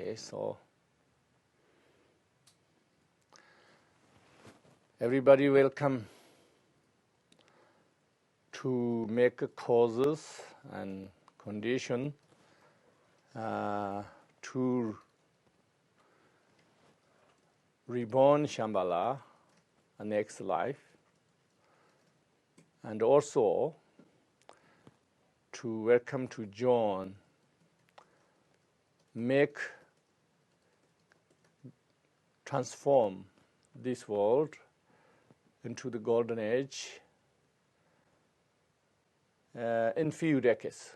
Okay, so everybody welcome to make causes and condition to reborn Shambhala, next life, and also to welcome to join, transform this world into the golden age in few decades.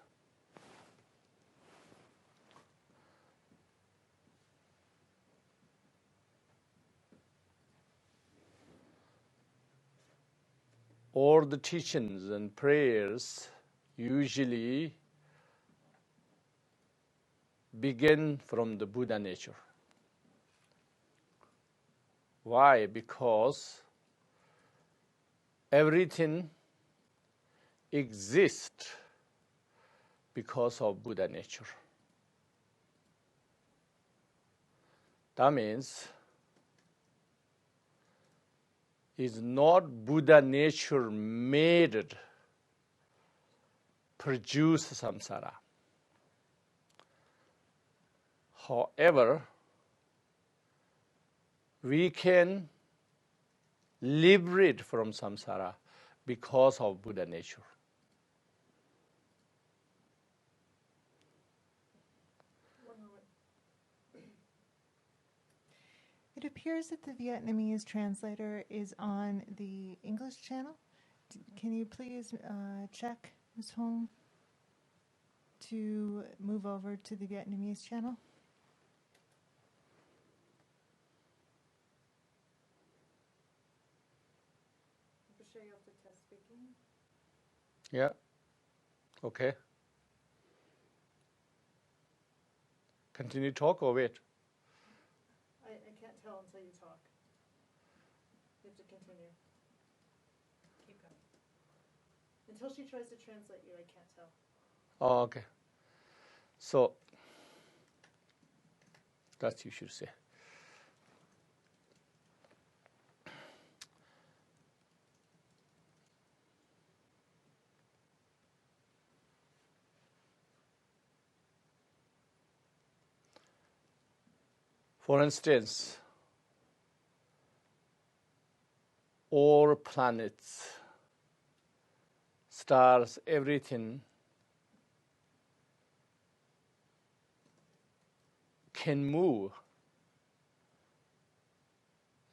All the teachings and prayers usually begin from the Buddha nature. Why? Because everything exists because of Buddha nature. That means is not Buddha nature made produce samsara. However, we can liberate from samsara because of Buddha nature. It appears that the Vietnamese translator is on the English channel. Can you please check, Ms. Hong, to move over to the Vietnamese channel? You have to test speaking. Yeah. Okay. Continue talk or wait? I can't tell until you talk. You have to continue. Keep going. Until she tries to translate you, I can't tell. Oh, okay. So, that you should say. For instance, all planets, stars, everything can move,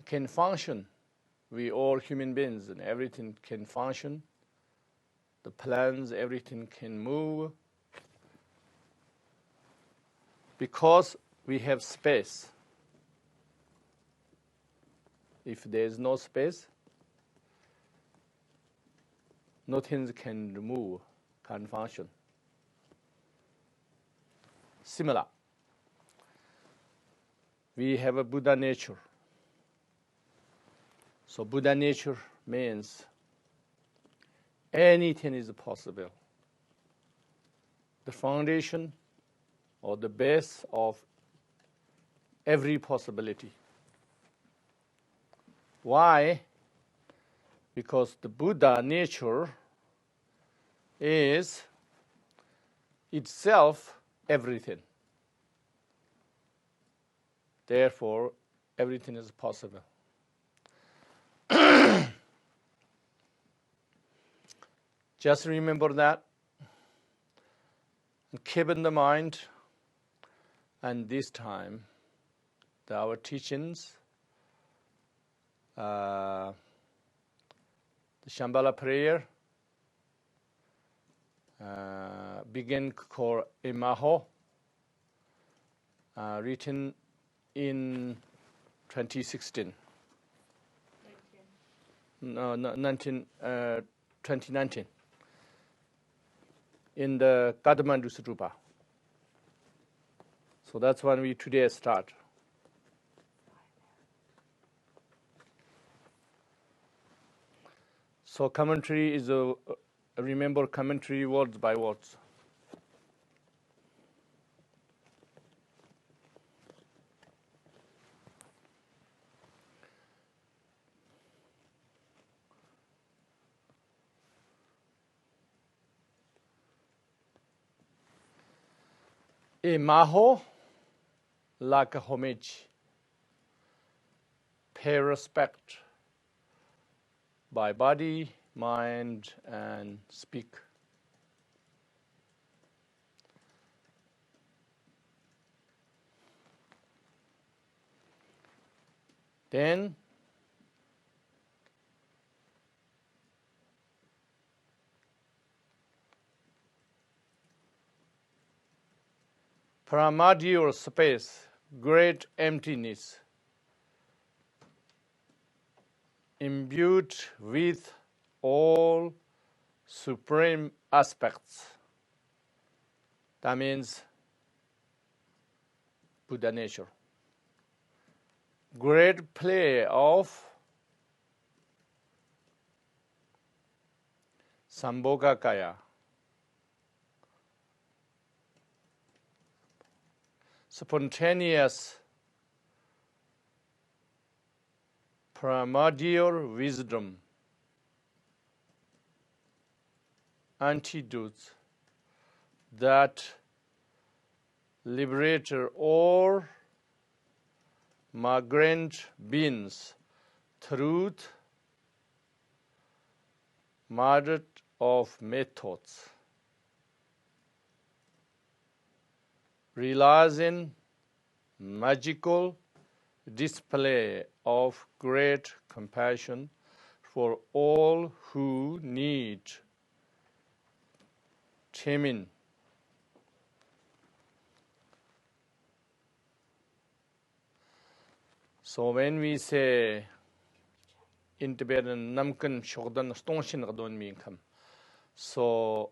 can function. We all human beings and everything can function. The plants, everything can move because we have space. If there is no space, nothing can move, can function. Similar, we have a Buddha nature. So Buddha nature means anything is possible. The foundation or the base of every possibility. Why? Because the Buddha nature is itself everything. Therefore, everything is possible. Just remember that and keep in the mind. And this time, our teachings, the Shambhala prayer, begin called Imaho, written in 2016. 2019, in the Kathmandu Stupa. So that's when we today start. So commentary is remember commentary words by words. Imaho, like a homage, pay respect by body, mind, and speak. Then primordial space, great emptiness, imbued with all supreme aspects. That means Buddha nature. Great play of Sambhogakaya. Spontaneous primordial wisdom, antidote that liberator all migrant beings, truth, method of methods, realizing magical display of great compassion for all who need taming. So when we say in Tibetan, namkan shogdan stongshin gadon minkam. So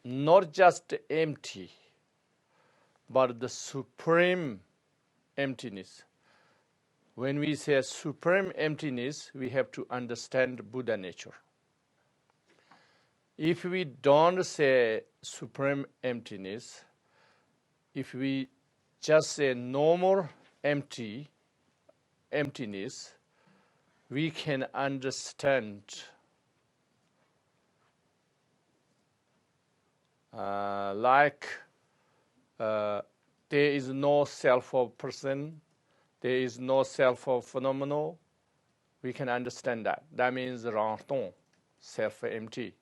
not just empty, but the supreme emptiness. When we say supreme emptiness, we have to understand Buddha nature. If we don't say supreme emptiness, if we just say normal emptiness, we can understand there is no self of person, there is no self of phenomenon. We can understand that. That means ranton, self-empty.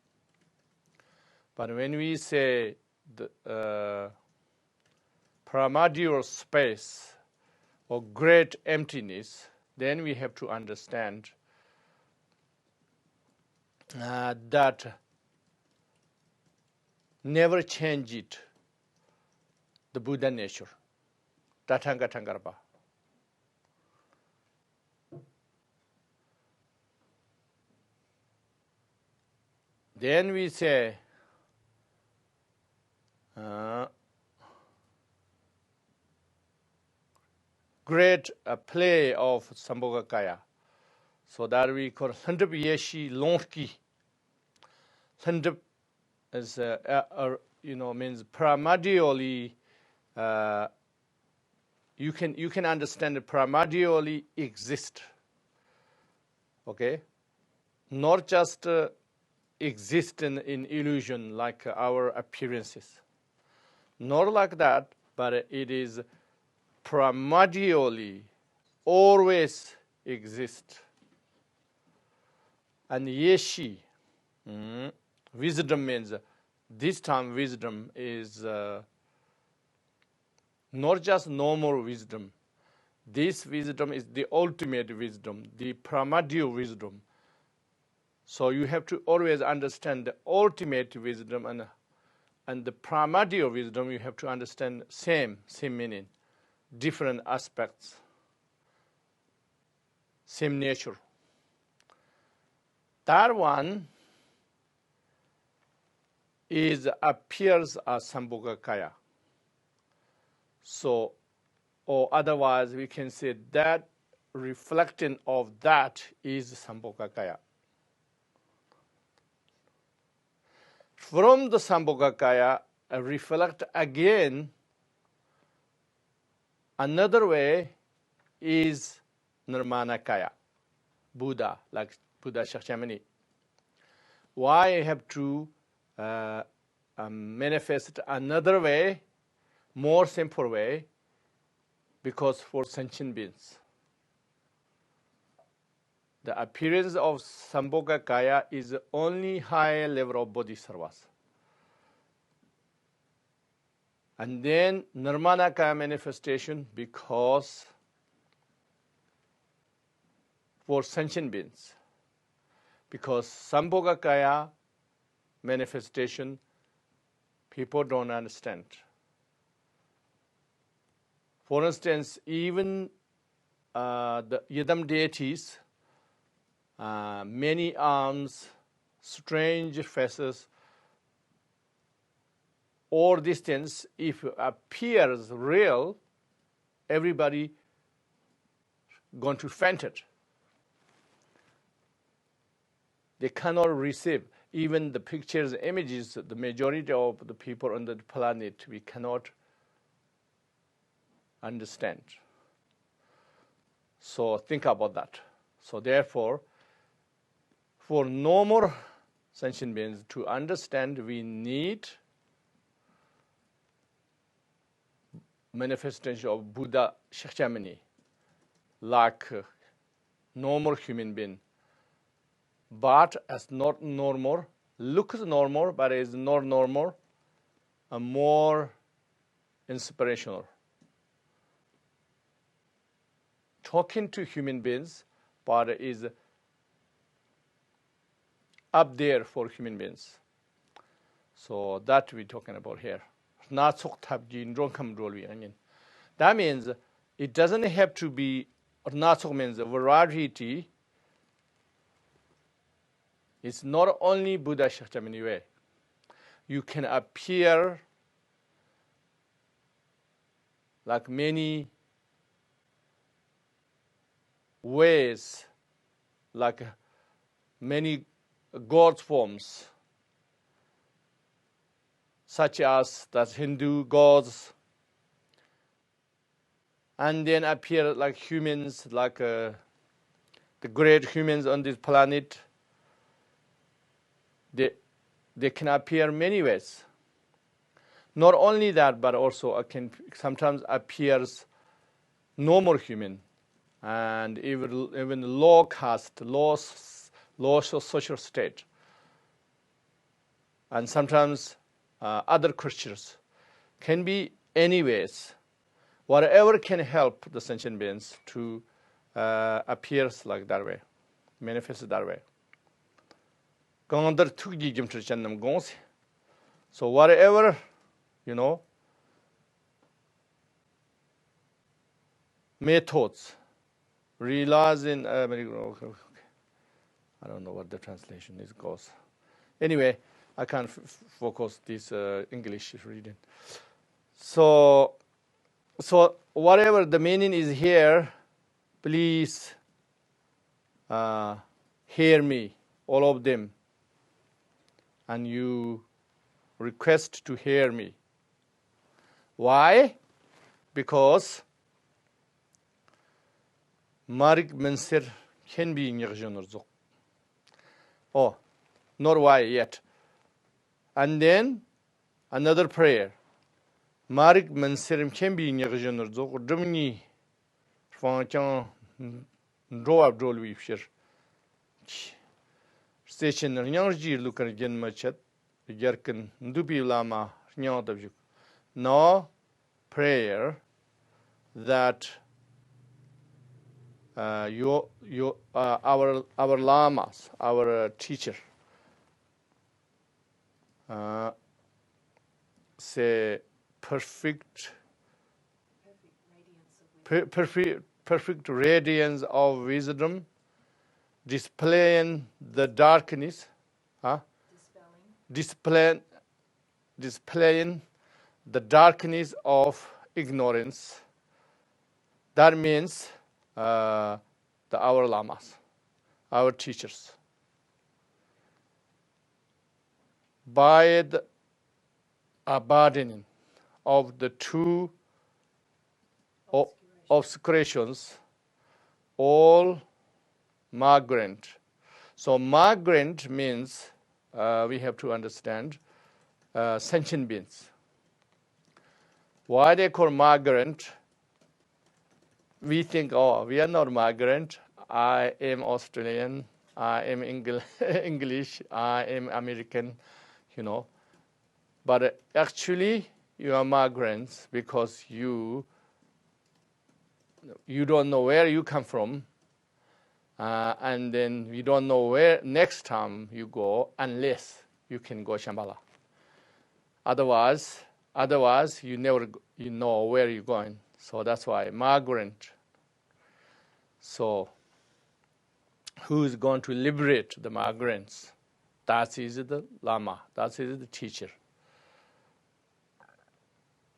But when we say the primordial space or great emptiness, then we have to understand that never change it, the Buddha nature, Tathanga Tangarpa. Then we say great play of Sambhogakaya. So that we call Thandap Yeshi Longki. Thandap is means primordially. You can understand it primordially exist. Okay, not just exist in illusion like our appearances. Not like that, but it is primordially always exist. And yeshi, wisdom means, this time wisdom is not just normal wisdom. This wisdom is the ultimate wisdom, the primordial wisdom. So you have to always understand the ultimate wisdom and the primordial wisdom. You have to understand same meaning, different aspects, same nature. That one appears as Sambhogakaya. So, or otherwise we can say that reflecting of that is Sambhogakaya. From the Sambhogakaya, reflect again another way is Nirmanakaya, Buddha, like Buddha Shakyamuni. Why I have to manifest another way, more simple way, because for sentient beings, the appearance of Sambhogakaya is only high level of bodhisattvas. And then Nirmanakaya manifestation, because for sentient beings, because Sambhogakaya manifestation people don't understand. For instance, even the Yidam deities, many arms, strange faces, all these things, if it appears real, everybody going to faint it. They cannot receive. Even the pictures, images, the majority of the people on the planet, we cannot understand. So think about that. So therefore, for normal sentient beings to understand, we need manifestation of Buddha Shakyamuni, like normal human being. But as not normal, looks normal, but is not normal, and more inspirational. Talking to human beings, but is up there for human beings. So that we're talking about here. That means it doesn't have to be, means variety. It's not only Buddha Shakyamuni way. You can appear like many ways, like many God forms, such as the Hindu gods, and then appear like humans, like the great humans on this planet. They can appear many ways. Not only that, but also can sometimes appears normal human, and even low caste, low social state, and sometimes other creatures. Can be any ways. Whatever can help the sentient beings to appears like that way, manifest that way. So whatever, methods, realizing, I don't know what the translation is goes. Anyway, I can't focus this English reading. So whatever the meaning is here, please hear me, all of them. And you request to hear me. Why? Because Marik Mensir can be in. Oh, not why yet. And then another prayer. Marik Mensir can be in Germany. Fanchang Roab Dolwifshire. Station Nyangji look at Gen Machet, Yerkin, Dupi Lama, Nyangtabjuk. No prayer that our lamas, our teacher, say perfect radiance of wisdom, displaying the darkness, displaying the darkness of ignorance. That means our lamas, our teachers. By the abandoning of the two obscurations, all migrant. So migrant means we have to understand sentient beings. Why they call migrant? We think, oh, we are not migrant. I am Australian. I am English. I am American, But actually, you are migrants because you don't know where you come from, and then you don't know where next time you go unless you can go Shambhala. Otherwise, you never know where you're going. So that's why migrant. So who is going to liberate the migrants? That is the Lama. That is the teacher.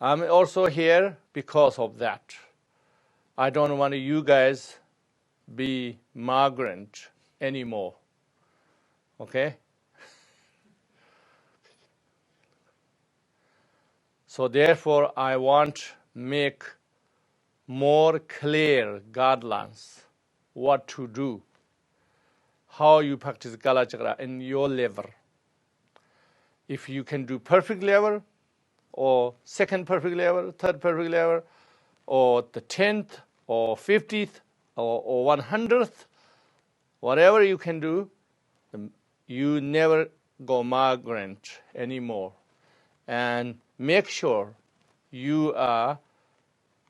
I'm also here because of that. I don't want you guys be migrant anymore. Okay? So therefore, I want make more clear guidelines what to do, how you practice Kala Chakra in your level. If you can do perfect level, or second perfect level, third perfect level, or the 10th, or 50th, or 100th, whatever you can do, you never go migrant anymore. And make sure you are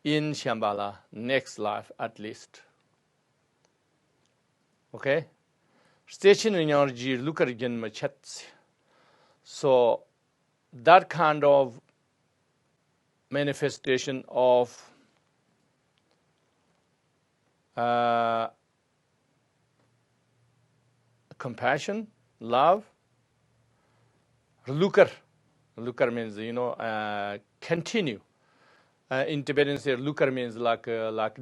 in Shambhala next life at least. Okay? Station energy, look at again, machet. So that kind of manifestation of compassion, love, lukar. Lukar means, continue. In Tibetan, say lukar means like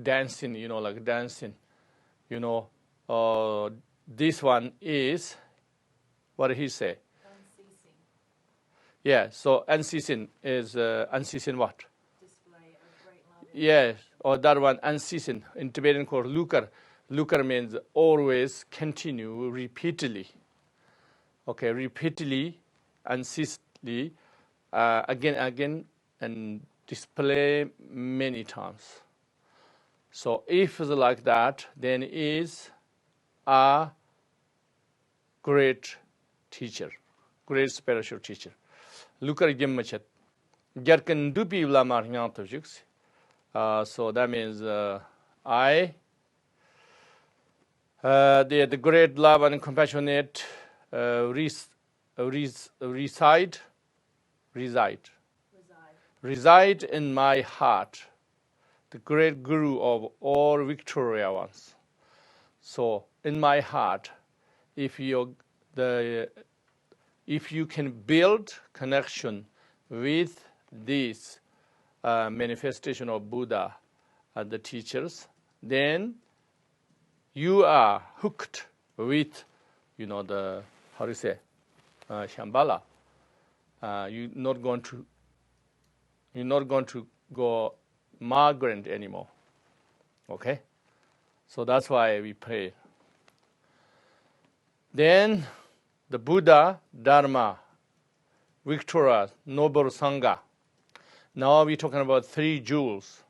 dancing, like dancing. This one is, what did he say? Unceasing. Yeah, so unceasing is, unceasing what? Display of great love. Yes, or that one, unceasing. In Tibetan called lukar. Lukar means always, continue, repeatedly. Okay, repeatedly, unceasingly, again, and display many times. So if it's like that, then is a great teacher, great spiritual teacher. Lukar Gimmachet. Gerkan dupi lamar nyantavjuks. So that means the great love and compassionate reside in my heart, the great guru of all Victoria ones. So in my heart, if you can build connection with this manifestation of Buddha and the teachers, then you are hooked with, Shambhala. You're not going to go migrant anymore. Okay? So that's why we pray. Then the Buddha, Dharma, Victoria, Noble Sangha. Now we're talking about 3 jewels.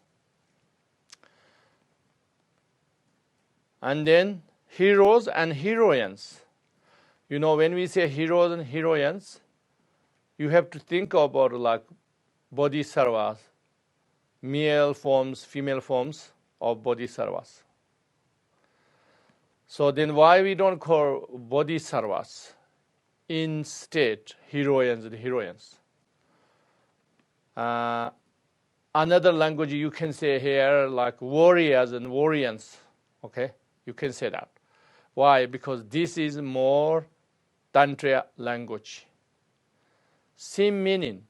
And then heroes and heroines. When we say heroes and heroines, you have to think about like bodhisattvas, male forms, female forms of bodhisattvas. So then why we don't call bodhisattvas instead heroines and heroines? Another language you can say here like warriors and warriors. Okay, you can say that. Why? Because this is more Tantra language. Same meaning.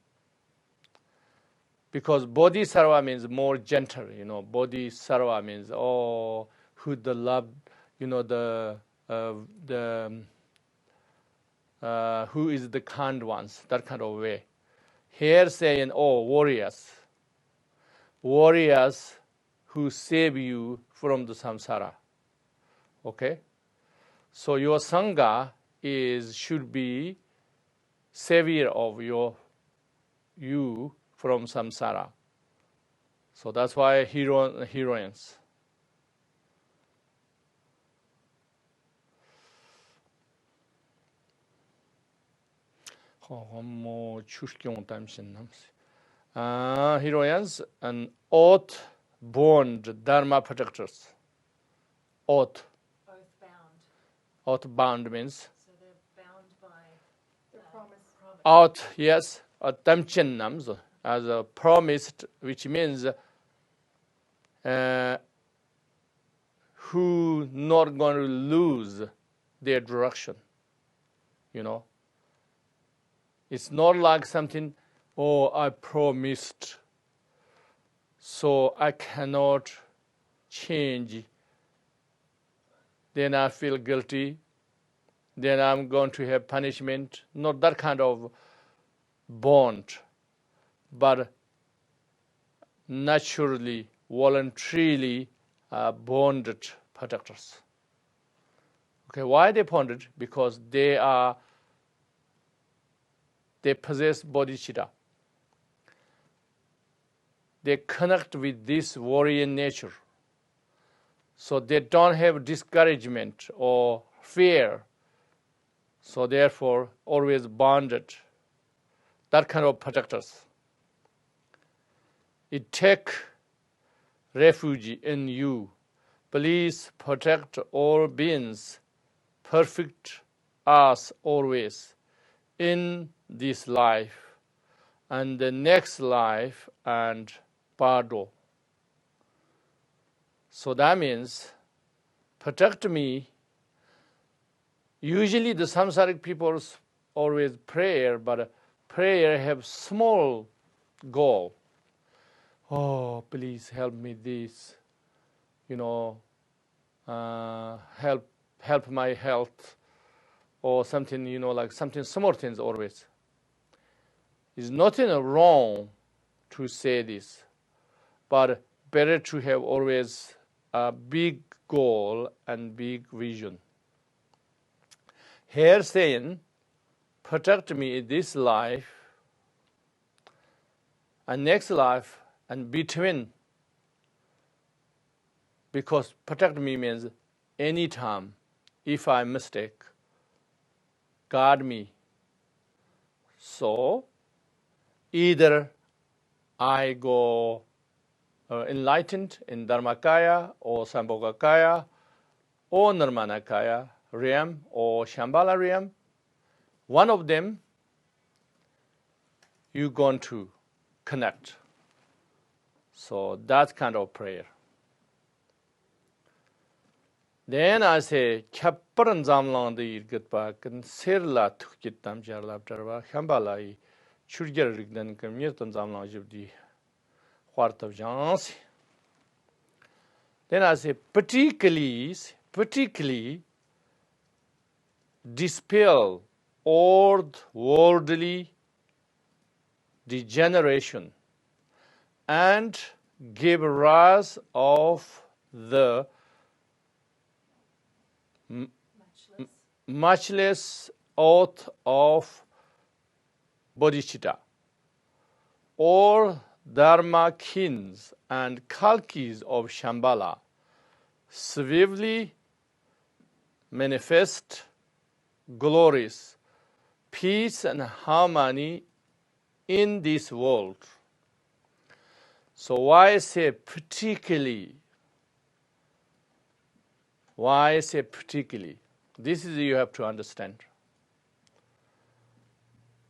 Because bodhisattva means more gentle, Bodhisattva means who the love, who is the kind ones, that kind of way. Here saying, warriors. Warriors who save you from the samsara. Okay? So your sangha should be savior of your you from samsara. So that's why heroines. Heroines and oath-bound dharma protectors. Oath. Oath-bound means. So they're bound by their promise. Oath, yes. Tamchen as a promised, which means who not going to lose their direction. It's not like something, oh, I promised, so I cannot change. Then I feel guilty. Then I'm going to have punishment. Not that kind of bond, but naturally, voluntarily bonded protectors. Okay, why they bonded? Because they possess bodhicitta. They connect with this warrior nature. So they don't have discouragement or fear. So therefore, always bonded. That kind of protectors. It take refuge in you. Please protect all beings, perfect us always, in this life and the next life and Pardo. So that means protect me. Usually the samsaric people always prayer, but prayer have small goal. Oh, please help me this, help my health, or something, like something small things always. There's nothing wrong to say this, but better to have always a big goal and big vision. Here saying, protect me in this life and next life and between, because protect me means anytime if I mistake, guard me. So either I go enlightened in Dharmakaya or Sambhogakaya or Nirmanakaya realm or Shambhala realm, one of them you're going to connect. So that's kind of prayer. Then I say, Khaparan Zamlang the Irgitpa can Sirla Tukitam Jarlaptarva, Shambhala, Churger Rigdan, Mirton Zamlang of the Heart of Jans. Then I say, particularly dispel old worldly degeneration and give rise of the matchless oath of bodhicitta, all dharma kins and kalkis of Shambhala swiftly manifest glories, peace and harmony in this world. So why say particularly? Why say particularly? This is you have to understand.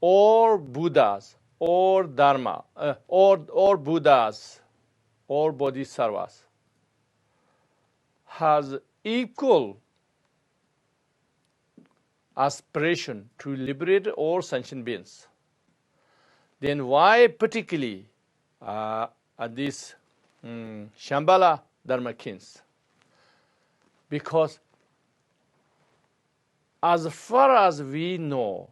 All Buddhas, all Dharma, all Buddhas, all Bodhisattvas has equal aspiration to liberate all sentient beings. Then why particularly this Shambhala Dharmakins? Because as far as we know,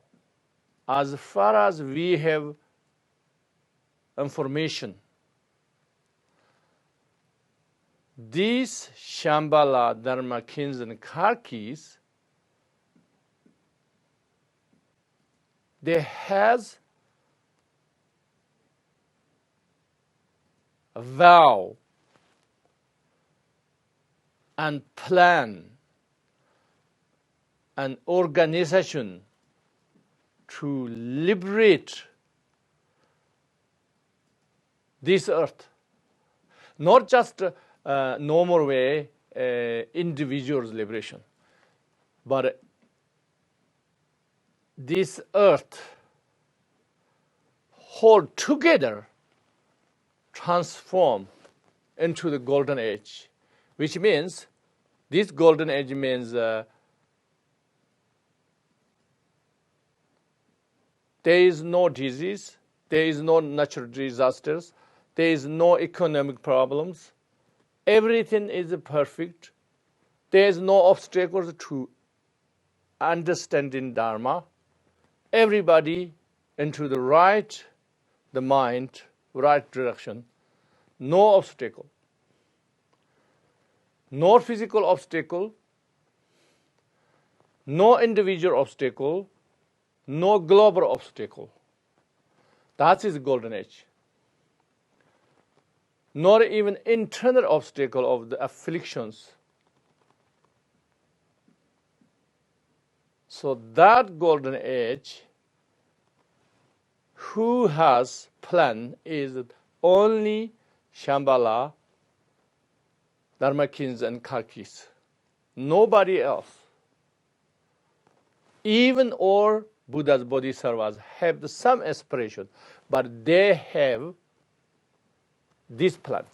as far as we have information, these Shambhala Dharmakins and Karkis, they has vow and plan an organization to liberate this earth, not just normal way individual's liberation, but this earth hold together transform into the golden age, which means this golden age means there is no disease, there is no natural disasters, there is no economic problems. Everything is perfect. There is no obstacles to understanding Dharma. Everybody into the right, the mind, right direction. No obstacle. No physical obstacle. No individual obstacle. No global obstacle. That is golden age. Not even internal obstacle of the afflictions. So that golden age, who has plan is only Shambhala, Dharmakins and Kalkis. Nobody else. Even all Buddhas, Bodhisattvas have some aspiration, but they have this plan.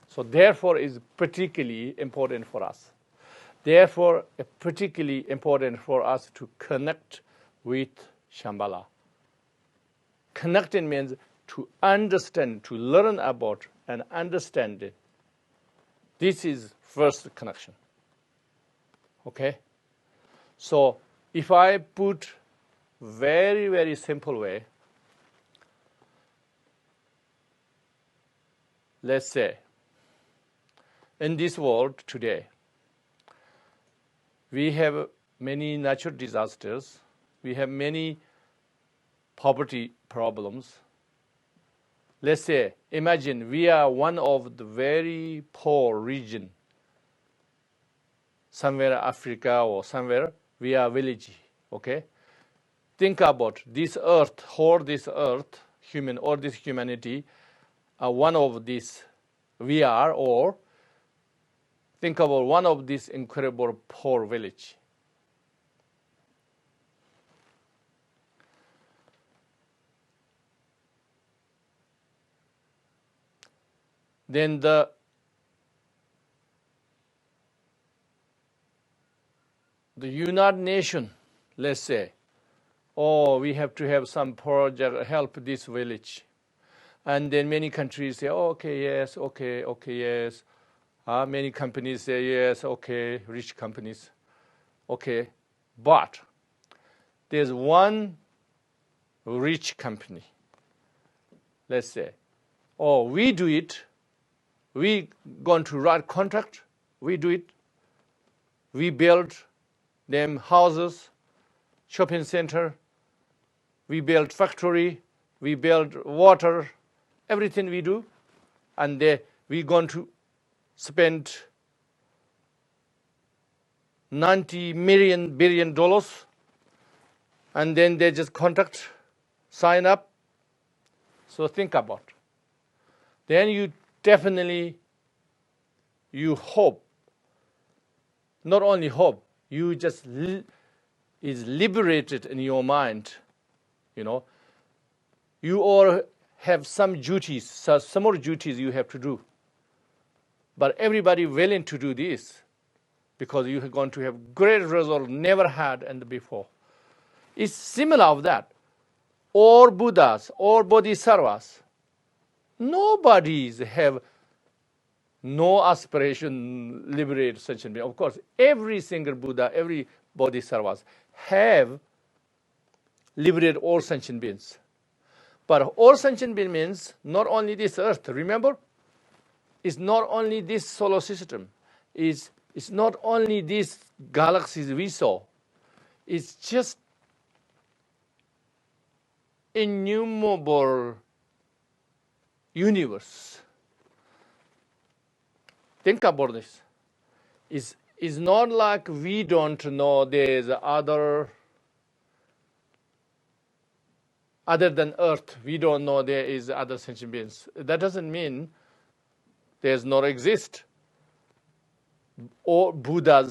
So therefore is particularly important for us. Therefore, particularly important for us to connect with Shambhala. Connecting means to understand, to learn about and understand it. This is first connection. Okay? So if I put very, very simple way, let's say, in this world today, we have many natural disasters, we have many poverty problems. Let's say, imagine we are one of the very poor region, somewhere Africa or somewhere, we are village, okay? Think about this earth, whole this earth, human or this humanity, one of these we are, or think about one of these incredible poor village. Then the United Nations, let's say, oh, we have to have some project help this village. And then many countries say, oh, okay, yes, okay, yes. Many companies say, yes, okay, rich companies. Okay, but there's one rich company. Let's say, oh, we do it. We going to write contract. We do it. We build them houses, shopping center. We build factory. We build water. Everything we do, and we're going to spend $90 billion, and then they just contract, sign up. So think about. Then you definitely, you hope, not only hope, you just is liberated in your mind, you know. You all have some duties, some more duties you have to do. But everybody willing to do this because you are going to have great result never had and before. It's similar of that. All Buddhas, all Bodhisattvas, nobody have no aspiration liberate sentient being. Of course, every single Buddha, every Bodhisattvas have liberated all sentient beings. But all sentient being means not only this earth, remember? It's not only this solar system. It's not only these galaxies we saw. It's just innumerable universe. Think about this. It's not like we don't know there's other than Earth. We don't know there is other sentient beings. That doesn't mean there's not exist. Or Buddha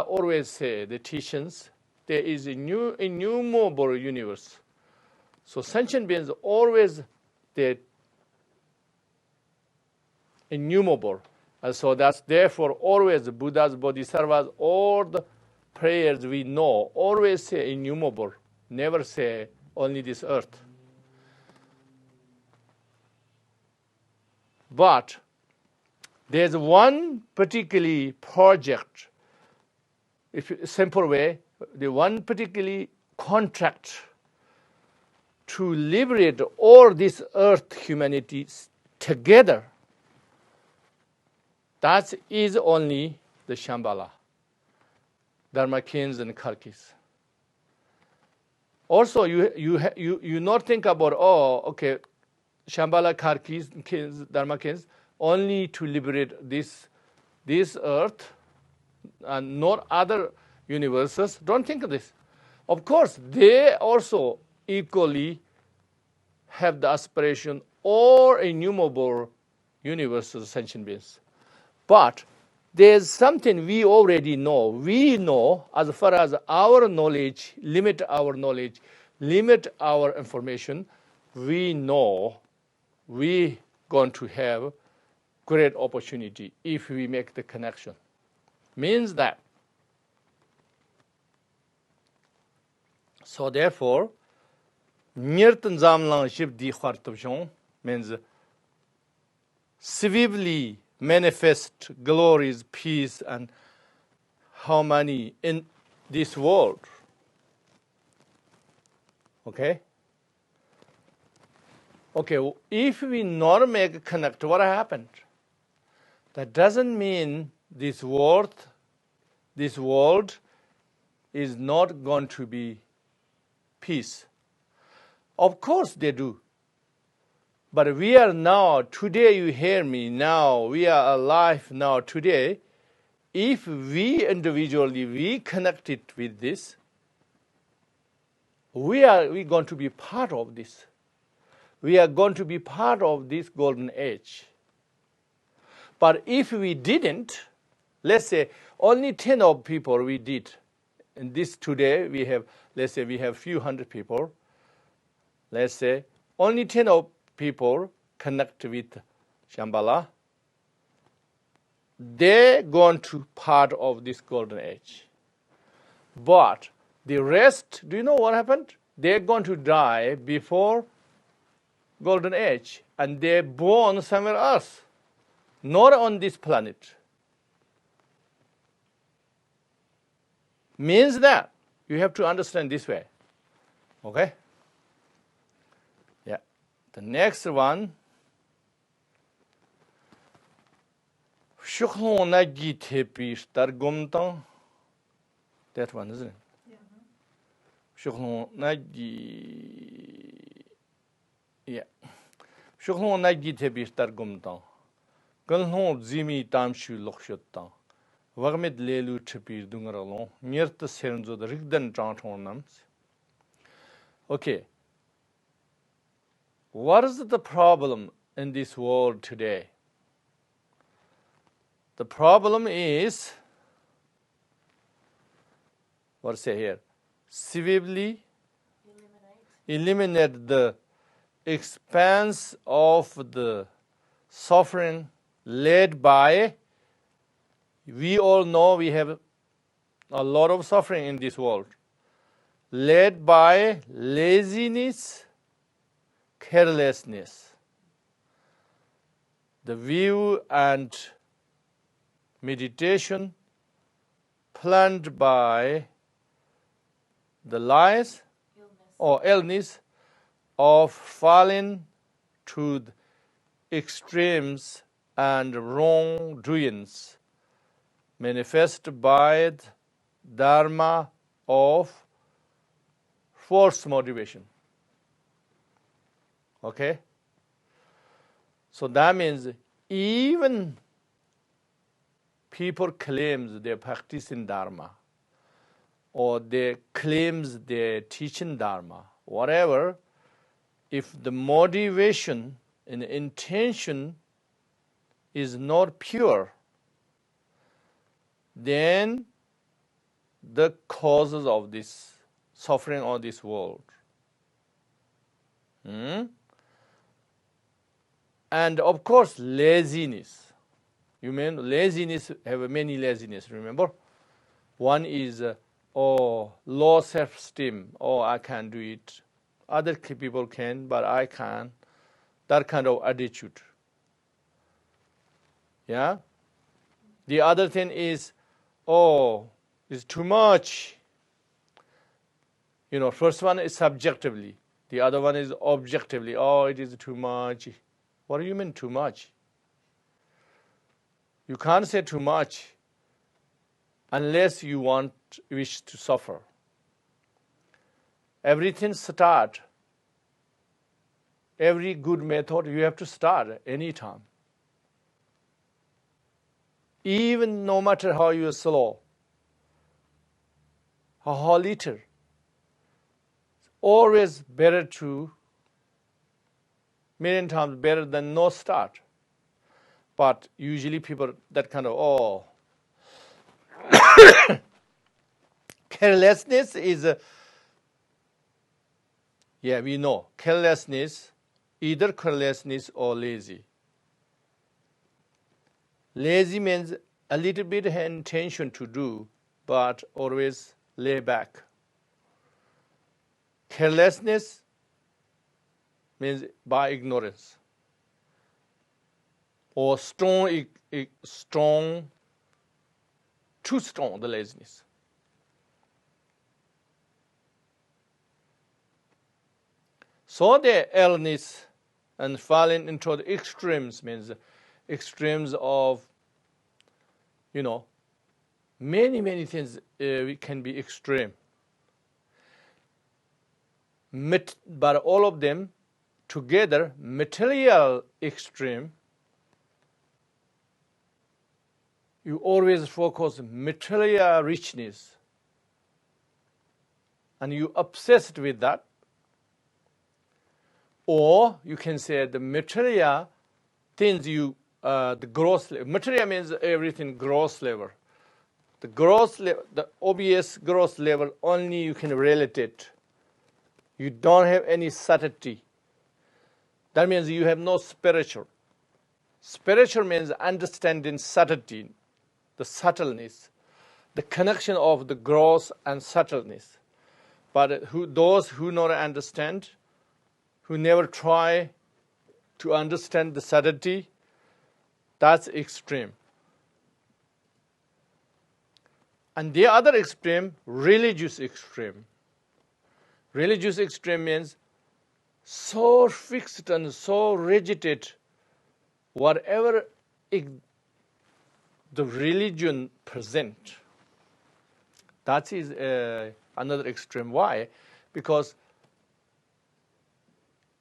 always say, the teachings, there is a innumerable universe. So sentient beings always they're innumerable. And so that's therefore always Buddhas, Bodhisattvas, all the prayers we know always say innumerable, never say only this earth. But there's one particularly project, if simple way, the one particularly contract to liberate all this earth humanity together. That is only the Shambhala, Dharmakins and Karkis. Also, you not think about, Shambhala, Karkis, Dharmakins, only to liberate this earth and not other universes. Don't think of this. Of course, they also equally have the aspiration or innumerable universes, sentient beings. But there's something we already know. We know as far as our knowledge, limit our information, we know we're going to have great opportunity if we make the connection. Means that. So therefore, Nirtan Zamlang Shib Di Khartabshon means swiftly manifest glories, peace, and harmony in this world. Okay? Okay, if we not make a connect, what happened? That doesn't mean this world is not going to be peace. Of course they do. But we are now, today you hear me, now we are alive now today. If we individually, we connect it with this, we going to be part of this. We are going to be part of this golden age. But if we didn't, let's say only 10 of people we did. And this today we have, let's say we have few hundred people. Let's say only 10 of people connect with Shambhala. They're going to part of this golden age. But the rest, do you know what happened? They're going to die before golden age. And they're born somewhere else. Not on this planet. Means that you have to understand this way. Okay? Yeah. The next one. That one, isn't it? Yeah. Shuklon Nagi Tepi Stargumtan. Galhon Zimi Tamshu Lokshutan. Wagmid Lelu Tepi Dungaralon. Near the Serenzo, the Rigdan Jantonams. Okay. What is the problem in this world today? The problem is, what say here? Severely eliminate the expanse of the suffering led by, we all know we have a lot of suffering in this world, led by laziness, carelessness. The view and meditation planned by the lies or illness of falling to the extremes and wrongdoings manifest by the dharma of forced motivation. Okay? So that means even people claims they practice in Dharma, or they claims they teach in Dharma, whatever, if the motivation and intention is not pure, then the causes of this suffering of this world. And of course, laziness. You mean laziness, have many laziness, remember? One is, low self-esteem. Oh, I can't do it. Other people can, but I can't. That kind of attitude. Yeah? The other thing is, it's too much. First one is subjectively. The other one is objectively. Oh, it is too much. What do you mean too much? You can't say too much unless you wish to suffer. Everything start. Every good method you have to start anytime. Even no matter how you are slow, how little, it's always better to, million times better than no start. But usually people, that kind of, carelessness is, we know, carelessness, either carelessness or lazy. Lazy means a little bit intention to do, but always lay back. Carelessness means by ignorance, or too strong, the laziness. So the illness and falling into the extremes means extremes of, many things can be extreme. But all of them together, material extreme, you always focus material richness, and you obsessed with that. Or you can say the material things the gross level. Material means everything gross level. The obvious gross level only you can relate it. You don't have any subtlety. That means you have no spiritual. Spiritual means understanding subtlety, the subtleness, the connection of the gross and subtleness. But those who not understand, who never try to understand the subtlety, that's extreme. And the other extreme, religious extreme. Religious extreme means so fixed and so rigid, whatever the religion present. That is another extreme. Why? Because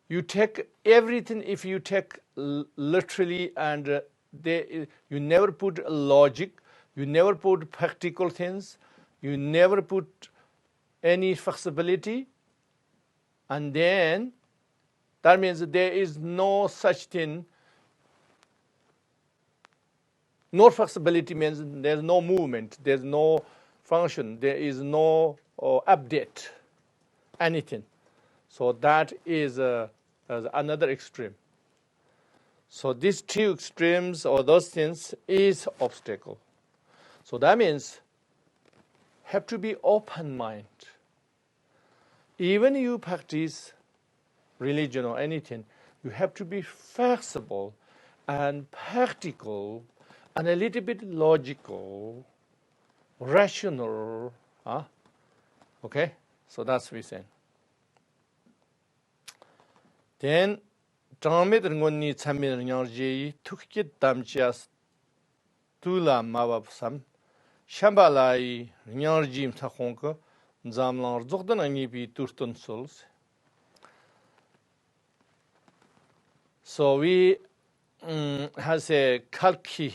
you take everything, if you take literally, and you never put logic, you never put practical things, you never put any flexibility, and then that means there is no such thing. No flexibility means there's no movement, there's no function, there is no update, anything. So that is another extreme. So these two extremes or those things is obstacle. So that means have to be open mind. Even you practice religion or anything, you have to be flexible and practical and a little bit logical, rational. Okay? So that's what we're saying. Then, Dhamit Rngoni Tsamir Nyarji Tukit Damchias Tula Mababsam Shambhala Nyarjim Takonka Zamlar Zogdan Anibi Turtun Souls. So we has a Kalki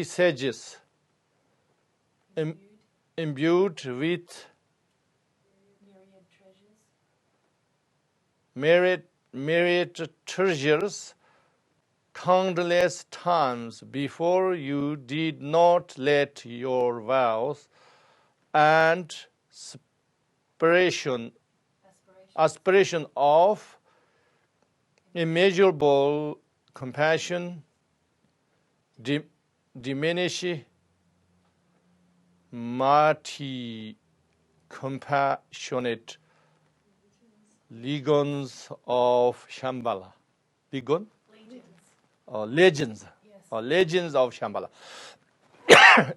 sages imbued with myriad treasures, countless times before you did not let your vows and aspiration of immeasurable compassion diminish mighty compassionate legions of Shambhala. Legion? Legends. Yes. Or legends of Shambhala.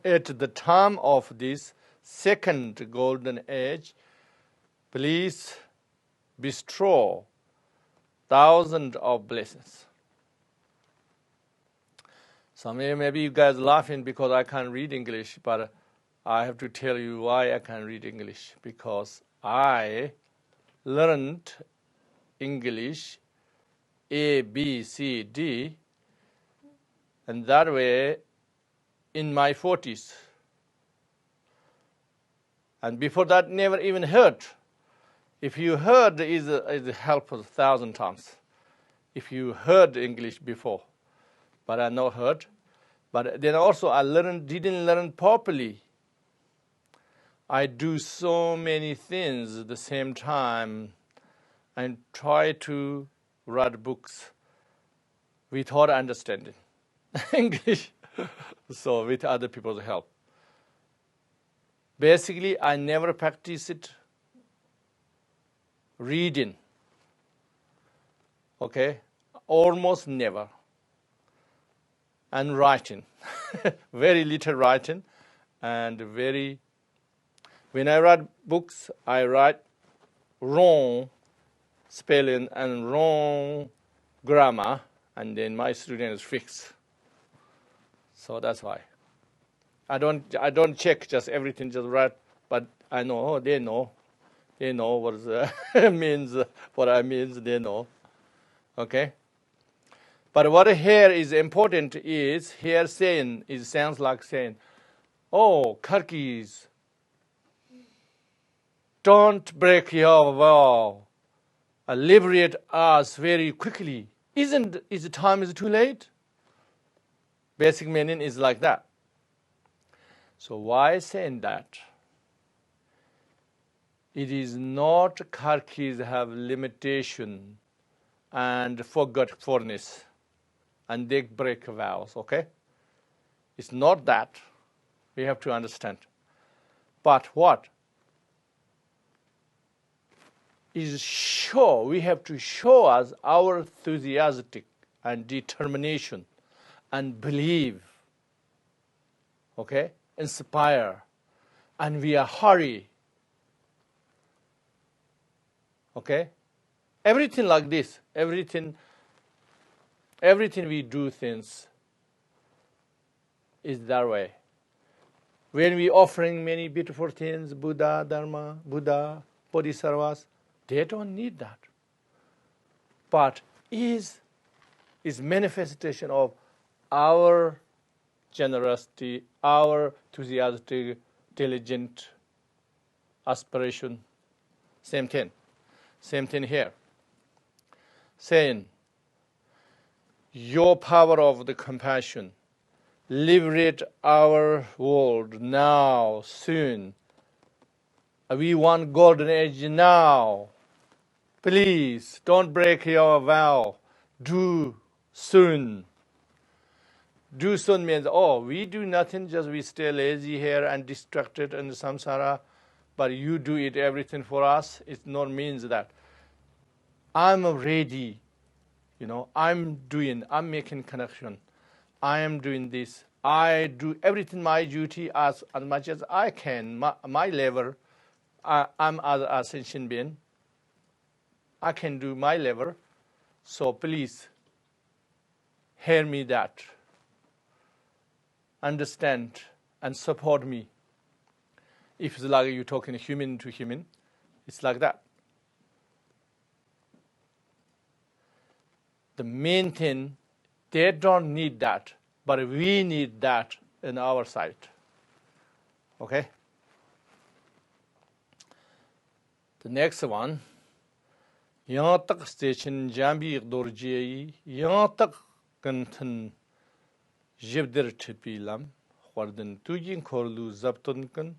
At the time of this second golden age, please bestow thousands of blessings. So maybe you guys laughing because I can't read English, but I have to tell you why I can't read English. Because I learned English A, B, C, D, and that way in my 40s. And before that, never even heard. If you heard, is help 1,000 times. If you heard English before, but I not heard. But then also I didn't learn properly. I do so many things at the same time and try to write books without understanding English. So with other people's help. Basically, I never practiced reading. Okay? Almost never. And writing. Very little writing. And when I write books, I write wrong spelling and wrong grammar, and then my students fix. So that's why. I don't check just everything, just write, but I know, they know what means, what I means, they know. Okay? But what here is important is, here saying, it sounds like saying, oh, Karkis, don't break your vow. Liberate us very quickly. Is the time is too late? Basic meaning is like that. So why saying that? It is not Karkis have limitation and forgetfulness, and they break vows, okay? It's not that. We have to understand. But what? Is show, we have to show us our enthusiastic and determination and believe, okay? Inspire, and we are hurry, okay? Everything like this, everything we do things is that way. When we offering many beautiful things, Buddha, Dharma, Buddha, Bodhisattvas, they don't need that. But is manifestation of our generosity, our enthusiastic, diligent aspiration. Same thing. Same thing here. Saying, your power of the compassion, liberate our world now, soon. We want golden age now. Please, don't break your vow. Do soon. Do soon means, oh, we do nothing, just we stay lazy here and distracted in the samsara, but you do it everything for us. It not means that. I'm ready, I'm making connection. I am doing this. I do everything my duty as much as I can, my level. I'm as a sentient being. I can do my level. So please, hear me that. Understand and support me. If it's like you're talking human to human, it's like that. the main thing. They don't need that, but we need that in our side. Okay? The next one. Yang tak station jambi dorjei yang tak kantan jibder tipilam warden tujin korlu zaptun kan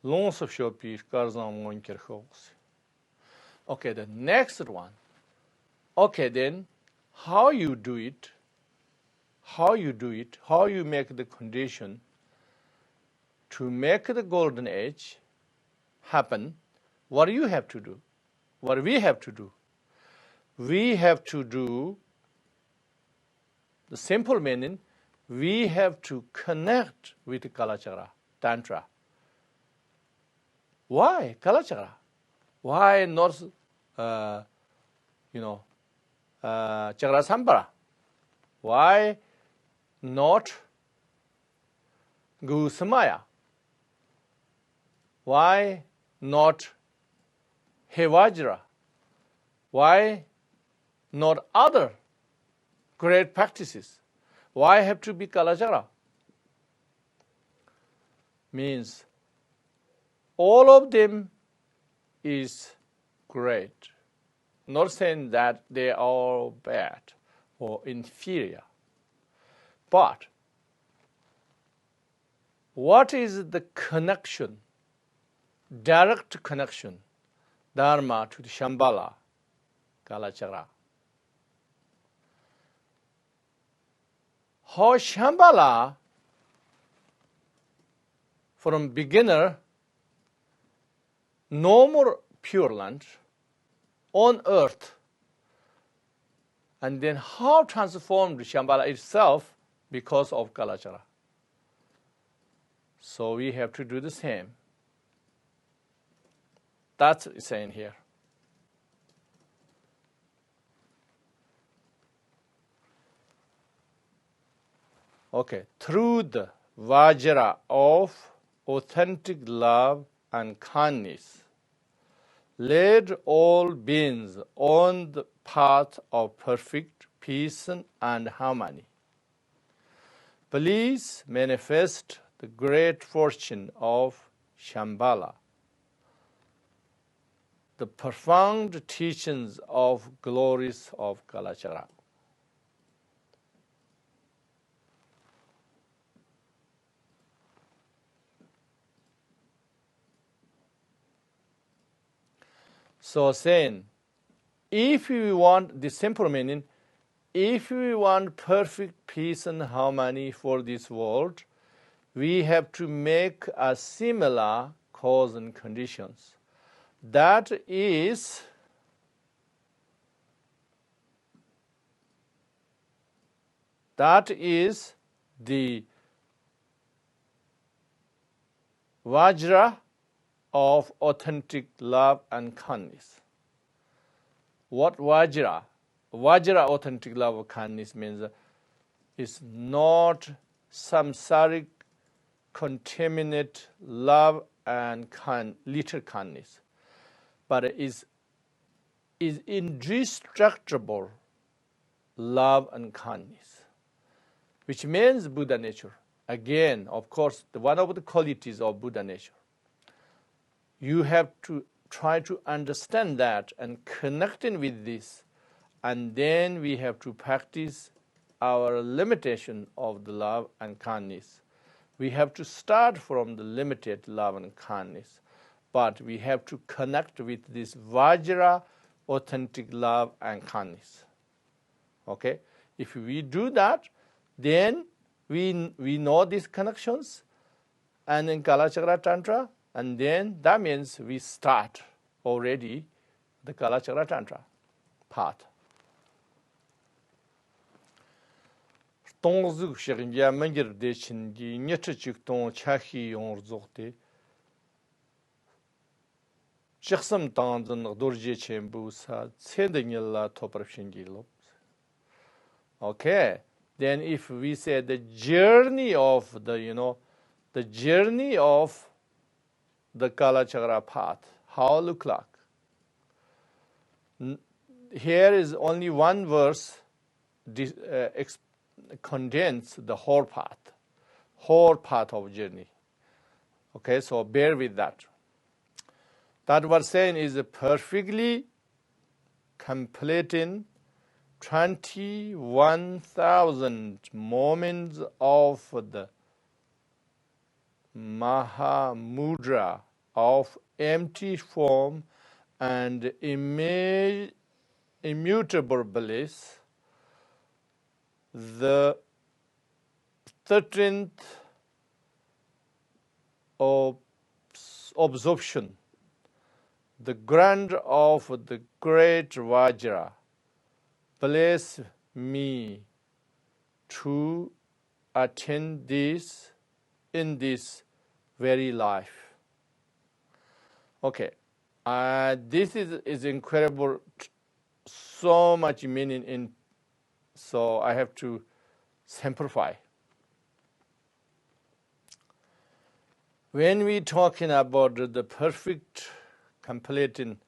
lons of shopi karzan monker hogs. Okay, the next one. Okay, then how you do it, how you make the condition to make the golden age happen, what do you have to do? What we have to do? We have to do the simple meaning, we have to connect with Kalachakra, Tantra. Why Kalachakra? Why not, Chakra Shambhala? Why not Gusamaya? Why not Hevajra? Why not other great practices? Why have to be Kalachakra? Means all of them is great. Not saying that they are all bad or inferior. But what is the connection, direct connection, Dharma to the Shambhala, Kalachakra? How Shambhala, from beginner, no more Pure Land on earth, and then how transformed Shambhala itself because of Kalachakra. So we have to do the same. That's saying here. Okay, through the Vajra of authentic love and kindness, lead all beings on the path of perfect peace and harmony. Please manifest the great fortune of Shambhala, the profound teachings of glories of Kalachakra. So saying, if we want the simple meaning, if we want perfect peace and harmony for this world, we have to make a similar cause and conditions. That is the Vajra of authentic love and kindness. What Vajra? Vajra authentic love and kindness means is not samsaric, contaminate love and little kindness, but is indestructible love and kindness, which means Buddha nature. Again, of course, one of the qualities of Buddha nature. You have to try to understand that and connecting with this, and then we have to practice our limitation of the love and kindness. We have to start from the limited love and kindness, but we have to connect with this Vajra, authentic love and kindness. Okay? If we do that, then we know these connections, and in Kalachakra Tantra, and then that means we start already the Kalachakra Tantra path. Tongzuk shigya mangir de chingi nyachik tong chahi yon zokte. Chiksam tanzan dorje chembu sa tsendingilla toprapshingilo. Okay. Then if we say the journey of the journey of the Kalachakra path, how look like? Here is only one verse condense the whole path of journey. Okay, so bear with that. That we're saying is perfectly completing 21,000 moments of the Mahamudra of empty form and immutable bliss, the 13th absorption, the grant of the great Vajra. Bless me to attain this in this very life. Okay, this is incredible. So much meaning in. So I have to simplify. When we talking about the perfect completing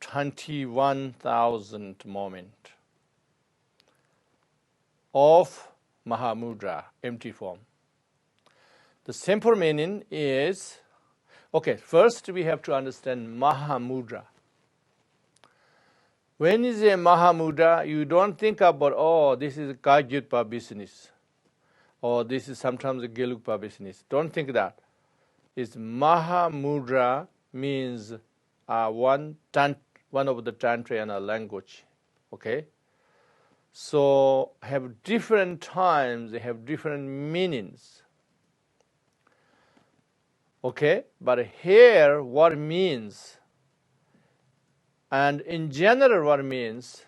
21,000 moment of Mahamudra, empty form. The simple meaning is, okay, first we have to understand Mahamudra. When you say Mahamudra, you don't think about, oh, this is Kajutpa business, or this is sometimes a Gelugpa business. Don't think that. It's Mahamudra means one of the Tantrayana language. Okay? So have different times, they have different meanings. Okay? But here what means, and in general what means,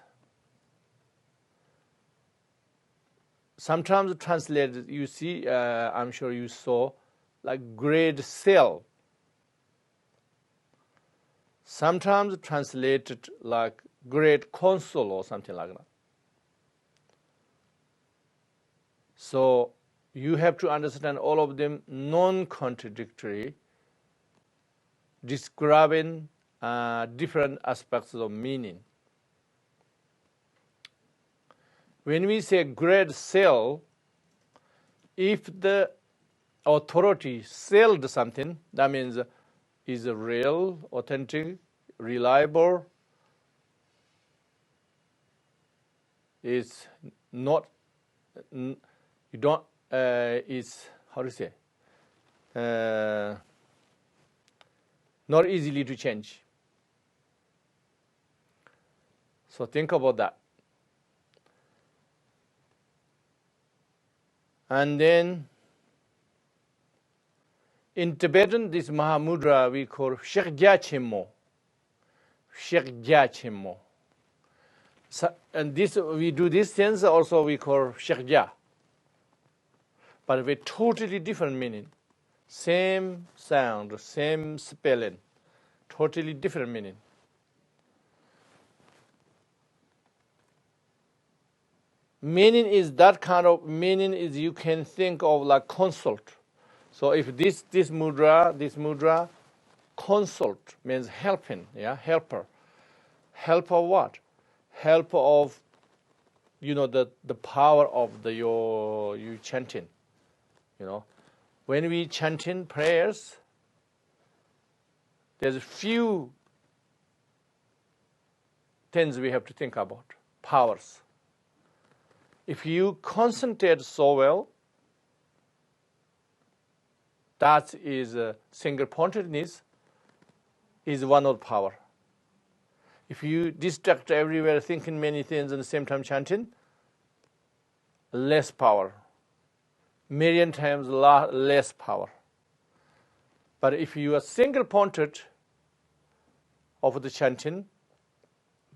sometimes translated, you see, I'm sure you saw, like great cell. Sometimes translated like great console or something like that. So you have to understand all of them non-contradictory, describing different aspects of meaning. When we say great sale, if the authority sold something, that means is real, authentic, reliable, is not, you don't, is, how to say, not easily to change. So think about that. And then in Tibetan, this Mahamudra we call Shekgya Chimmo. Shekgya Chimmo. So, and this we do this sense also we call Shekgya. But with totally different meaning. Same sound, same spelling, totally different meaning. Meaning is that kind of meaning is you can think of like consult. So if this mudra, consult means helping, yeah, helper. Help of what? Help of, you know, the power of the you chanting. You know, when we chanting prayers, there's a few things we have to think about. Powers. If you concentrate so well, that is single-pointedness is one of the power. If you distract everywhere, thinking many things at the same time chanting, less power. Million times less power. But if you are single-pointed of the chanting,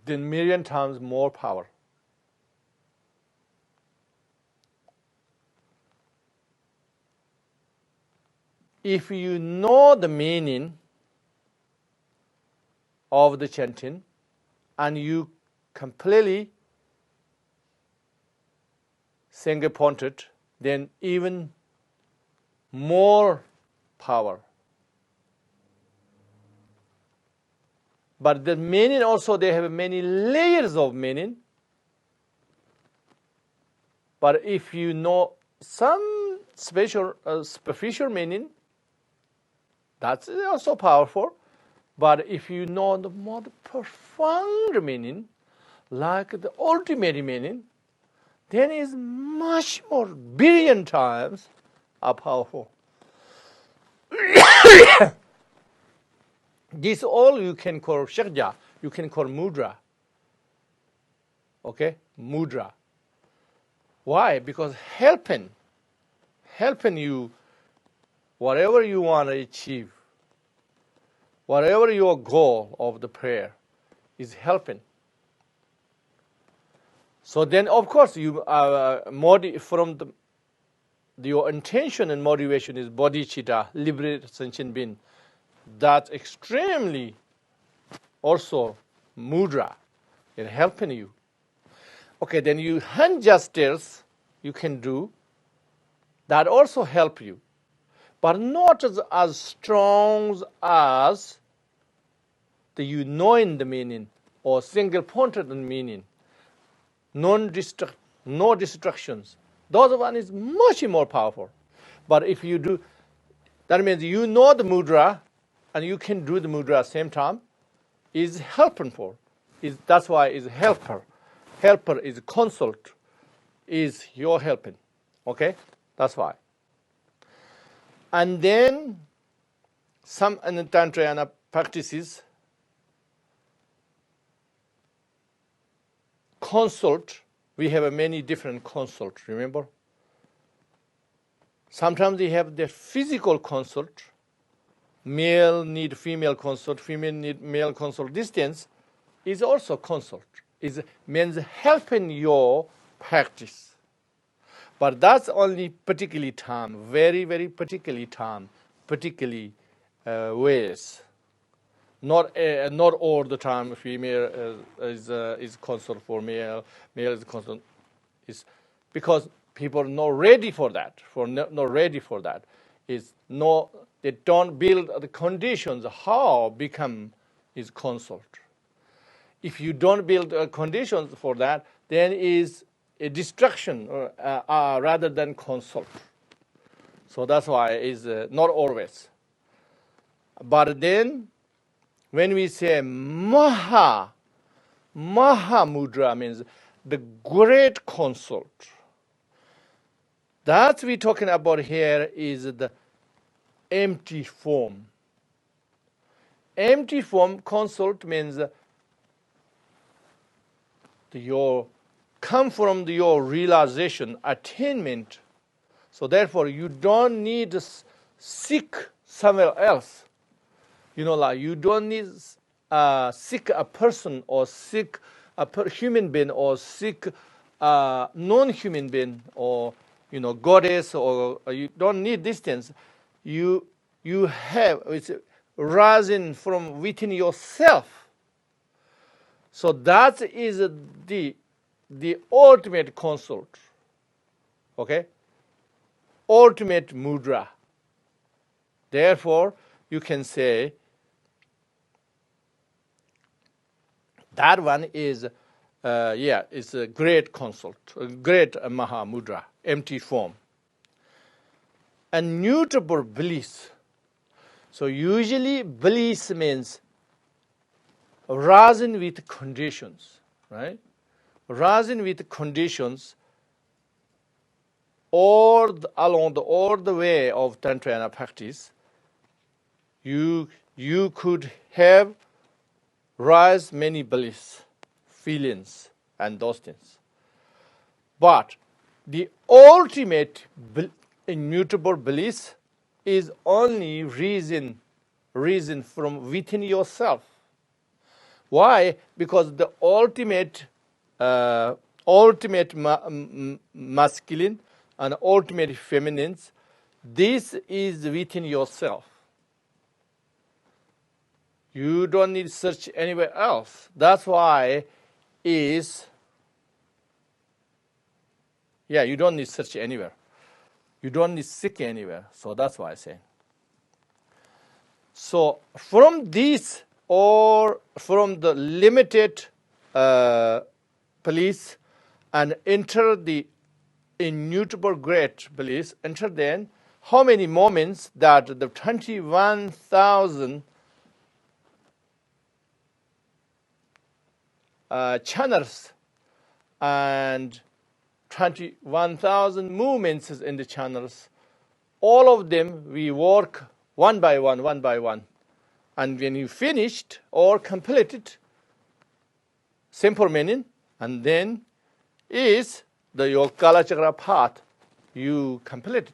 then million times more power. If you know the meaning of the chanting and you completely single-pointed, then even more power. But the meaning also, they have many layers of meaning. But if you know some special superficial meaning, that's also powerful. But if you know the more profound meaning, like the ultimate meaning, then is much more billion times powerful. This all you can call shakja, you can call mudra. Okay, mudra. Why? Because helping you, whatever you want to achieve, whatever your goal of the prayer is helping. So then, of course, you from your intention and motivation is bodhicitta, liberated sentient being. That's extremely also mudra in helping you. Okay, then you hand gestures you can do that also help you, but not as strong as you knowing the meaning or single-pointed meaning. No distractions. Those one is much more powerful. But if you do, that means you know the mudra and you can do the mudra at the same time, is helpful. That's why is helper. Helper is consult, is your helping. Okay? That's why. And then some Tantrayana practices consult. We have many different consults, remember? Sometimes we have the physical consult. Male need female consult, female need male consult. Distance is also consult. It means helping your practice. But that's only particularly time, very, very particularly time, particularly ways. Not all the time. Female is consult for male. Male is consult is because people are not ready for that. Not ready for that is no. They don't build the conditions how become is consult. If you don't build conditions for that, then is a distraction rather than consult. So that's why is not always. But then, when we say Maha Mudra means the great consult. That we're talking about here is the empty form. Empty form consult means your come from your realization, attainment. So therefore, you don't need to seek somewhere else. Like you don't need seek a person or seek a human being or seek a non-human being or goddess, or you don't need distance. You have it's rising from within yourself. So that is the ultimate consult. Okay? Ultimate mudra. Therefore, you can say that one is it's a great consult, a great Maha Mudra, empty form. And mutable bliss. So usually bliss means rising with conditions, right? Rising with conditions along all the way of Tantrayana practice, you could have rise many bliss, feelings, and those things. But the ultimate immutable bliss is only reason from within yourself. Why? Because the ultimate masculine and ultimate feminine, this is within yourself. You don't need to search anywhere else. That's why you don't need to search anywhere. You don't need to seek anywhere. So that's why I say. So from this or from the limited police and enter the immutable great bliss, until then, how many moments that the 21,000 channels and 21,000 movements in the channels, all of them we work one by one, one by one. And when you finished or completed, simple meaning, and then is your Kala Chakra path you completed.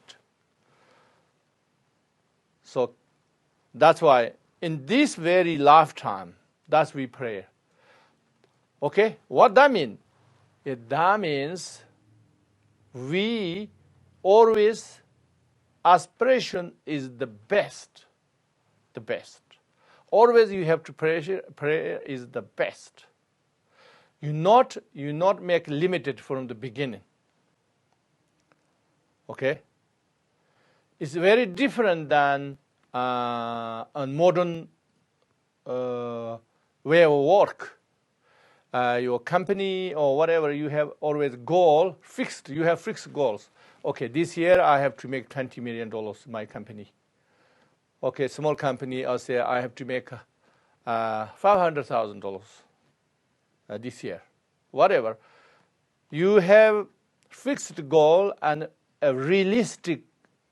So that's why in this very lifetime, that's we pray. Okay, what that mean? That means we always aspiration is the best. The best. Always you have to pray. Prayer is the best. You not make limited from the beginning. Okay? It's very different than a modern way of work. Your company or whatever, you have always goal fixed. You have fixed goals. Okay, this year I have to make $20 million, my company. Okay, small company, I'll say I have to make $500,000 this year. Whatever. You have fixed goal and a realistic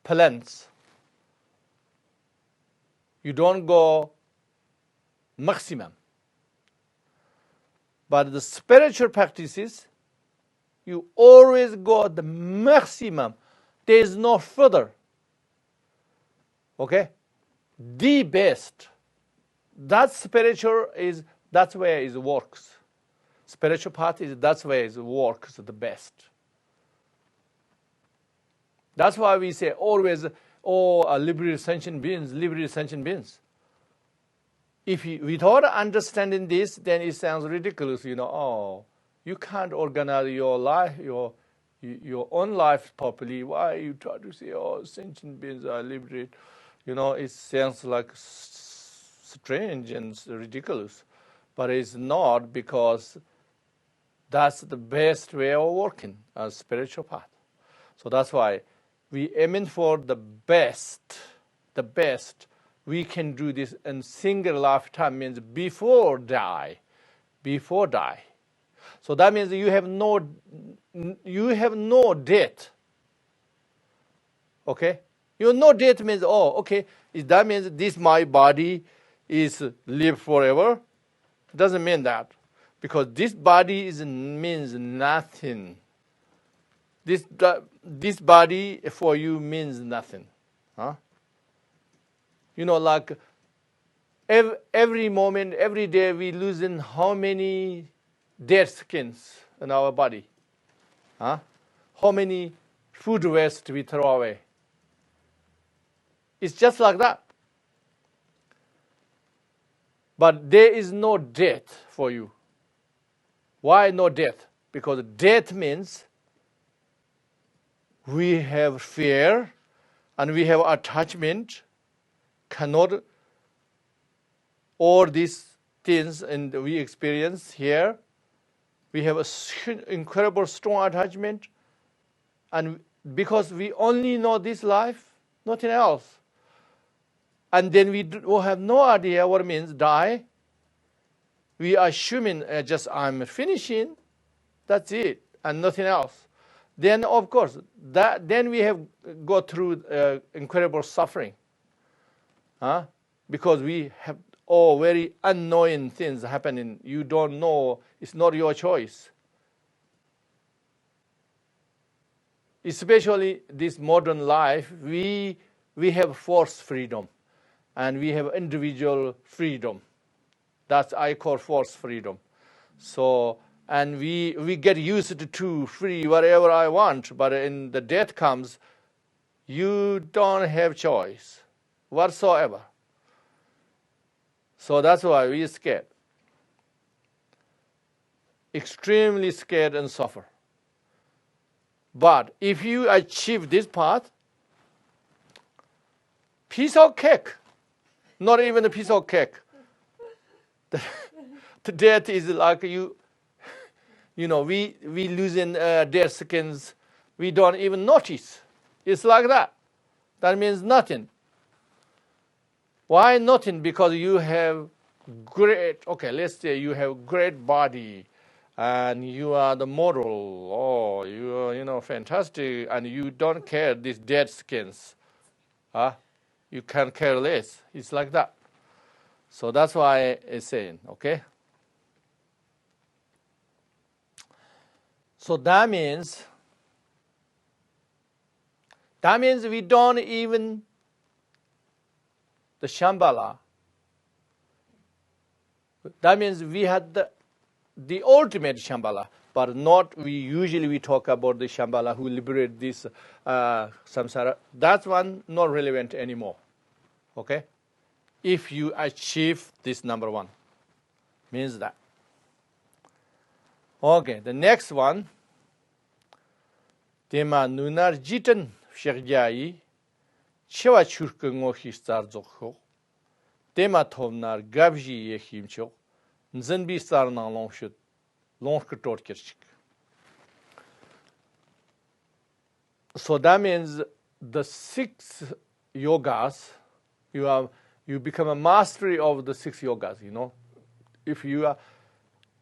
plans. You don't go maximum. But the spiritual practices, you always go the maximum. There is no further. Okay? The best. That spiritual is, that's where it works. Spiritual path is, that's where it works the best. That's why we say always, liberal sentient beings, liberal sentient beings. If you, without understanding this, then it sounds ridiculous, you can't organize your life, your own life properly. Why you try to say, sentient beings are liberated? It sounds like strange and ridiculous, but it's not, because that's the best way of working a spiritual path. So that's why we aiming for the best. The best. We can do this in single lifetime, means before die. Before die. So that means you have no death. Okay? You no death means, okay, that means this my body is live forever. Doesn't mean that. Because this body means nothing. This body for you means nothing. Huh? Like every moment, every day we losing how many dead skins in our body? Huh? How many food waste we throw away? It's just like that. But there is no death for you. Why no death? Because death means we have fear and we have attachment, cannot, all these things and we experience here, we have an incredible strong attachment, and because we only know this life, nothing else. And then we have no idea what it means die. We are assuming just I'm finishing, that's it, and nothing else. Then of course, then we have go through incredible suffering. Because we have all very annoying things happening. You don't know, it's not your choice. Especially this modern life, we have forced freedom and we have individual freedom. That's I call forced freedom. So, and we get used to free whatever I want, but in the death comes, you don't have choice whatsoever. So that's why we're scared. Extremely scared and suffer. But if you achieve this path, piece of cake, not even a piece of cake. The death is like we losing dead skins, we don't even notice. It's like that. That means nothing. Why nothing? Because you have great, okay, let's say you have great body and you are the model, or you are, fantastic, and you don't care these dead skins. You can care less. It's like that. So that's why it's saying, okay? So that means we don't even, the Shambhala, that means we had the ultimate Shambhala, but not, we usually talk about the Shambhala who liberate this samsara. That one not relevant anymore, okay? If you achieve this number one, means that. Okay, the next one, tema nunar jitan shirjai chewa churke ngohi star zokho tema tovnar gavji yehimcho nzanbi star na longshut longshut kirchik. So that means the 6 yogas, you become a mastery of the 6 yogas, If you are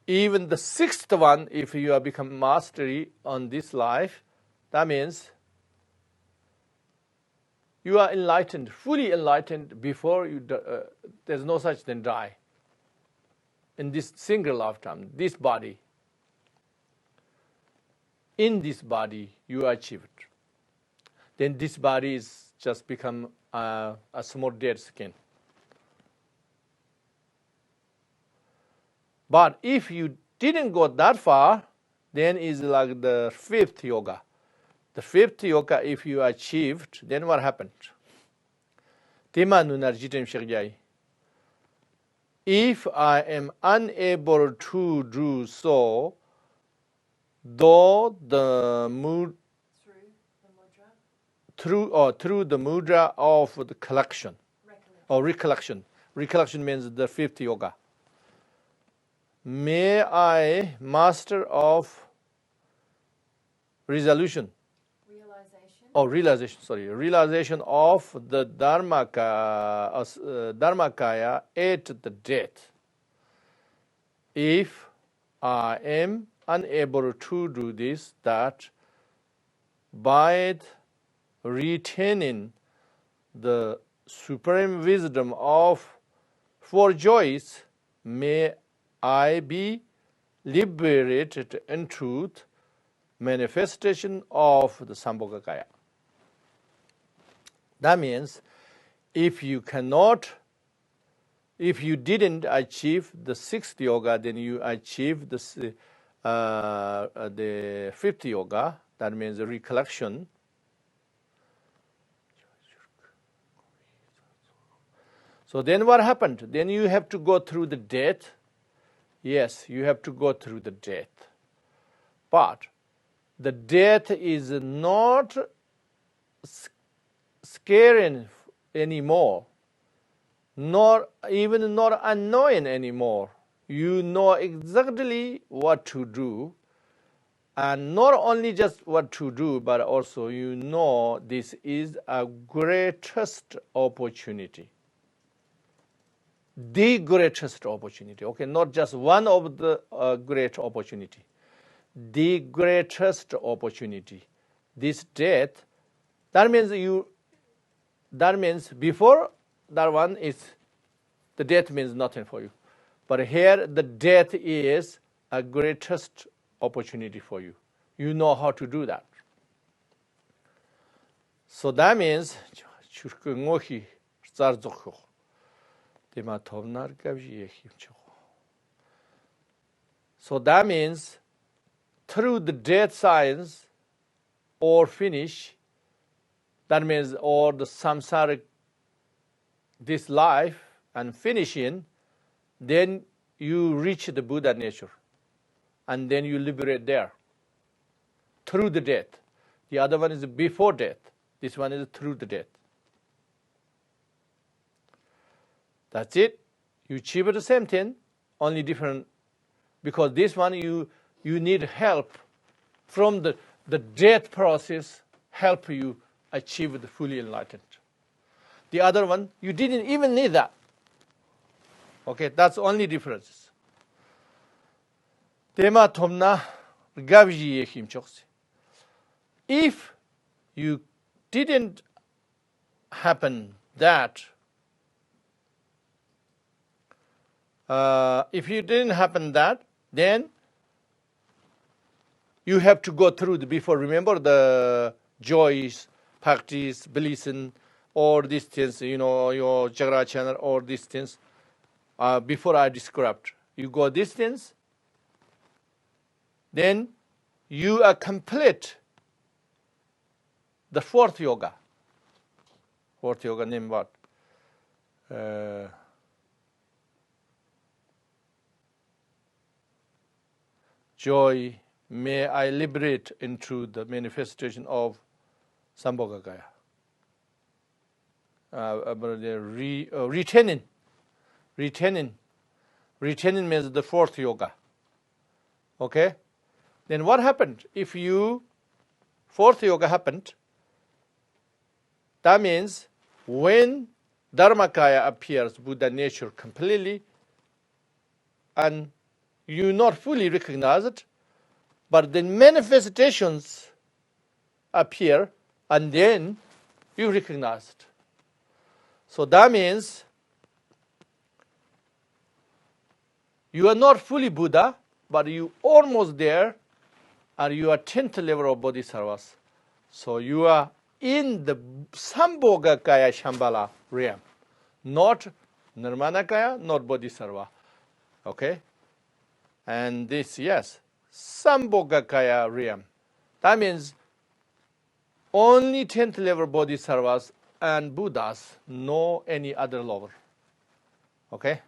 even the 6th one, if you have become mastery on this life, that means you are enlightened, fully enlightened before you. There's no such thing die. In this single lifetime, this body. In this body, you achieve it. Then this body is just become a small dead skin. But if you didn't go that far, then is like the 5th yoga. The 5th yoga, if you achieved, then what happened? If I am unable to do so, though the mood through the mudra of the collection or recollection. Recollection means the 5th yoga. May I master of realization of the Dharmakaya at the death. If I am unable to do this, that by retaining the supreme wisdom of 4 joys, may I be liberated in truth, manifestation of the Sambhogakaya. That means if you didn't achieve the 6th yoga, then you achieve the 5th yoga, that means the recollection. So then what happened? Then you have to go through the death. Yes, you have to go through the death. But the death is not scaring anymore, nor even not annoying anymore. You know exactly what to do, and not only just what to do, but also you know this is a greatest opportunity. The greatest opportunity, okay, not just one of the great opportunity. The greatest opportunity. This death, that means before that one is, the death means nothing for you. But here the death is a greatest opportunity for you. You know how to do that. So that means so that means through the death science or finish, that means or the samsaric, this life and finishing, then you reach the Buddha nature and then you liberate there through the death. The other one is before death. This one is through the death. That's it. You achieve the same thing, only different, because this one you need help from the the death process help you achieve the fully enlightened. The other one, you didn't even need that. Okay, that's the only difference. Tema tomna gavji yekim chokse. If you didn't happen that, then you have to go through before. Remember the joys, practice, listen, or these things, your Jagra channel, or these things. Before I described, you go these things, then you are complete the fourth yoga. Fourth yoga name what? Joy, may I liberate into the manifestation of Sambhogakaya. Retaining means the fourth yoga. Okay? Then what happened? If fourth yoga happened, that means when Dharmakaya appears, Buddha nature completely, and you not fully recognize it, but then manifestations appear, and then you recognize it. So that means you are not fully Buddha, but you almost there, and you are 10th level of Bodhisattvas. So you are in the Sambhogakaya Shambhala realm, not Nirmanakaya, not Bodhisattva. Okay? And this, yes, Sambhogakaya realm. That means only 10th level Bodhisattvas and Buddhas know any other level. Okay?